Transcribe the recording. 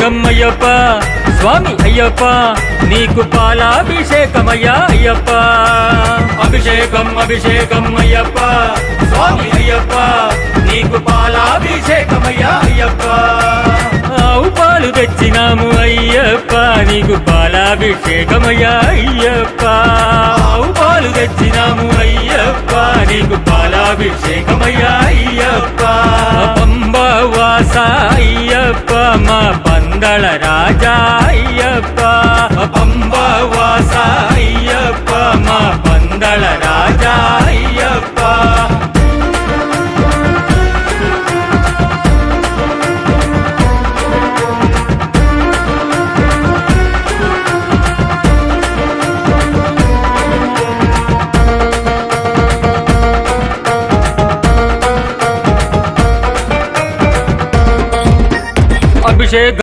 అభిషేకం అయ్యప్ప స్వామి అయ్యప్ప నీకు పాలాభిషేకమయ్యా అయ్యప్ప అభిషేకం అభిషేకం అయ్యప్ప స్వామి అయ్యప్ప నీకు పాలాభిషేకమయ్యా అయ్యప్ప ఆవు పాలు తెచ్చినాము అయ్యప్ప నీకు పాలాభిషేకమయ్యా అయ్యప్ప ఆవు పాలు తెచ్చినాము అయ్యప్ప నీకు పాలాభిషేకమయ్యా అయ్యప్ప పంబవాస అయ్యప్ప మా పందళ రాజా అయ్యప్ప పంబవాస అయ్యప్ప మా పందళ రాజా అయ్యప్ప అభిషేక్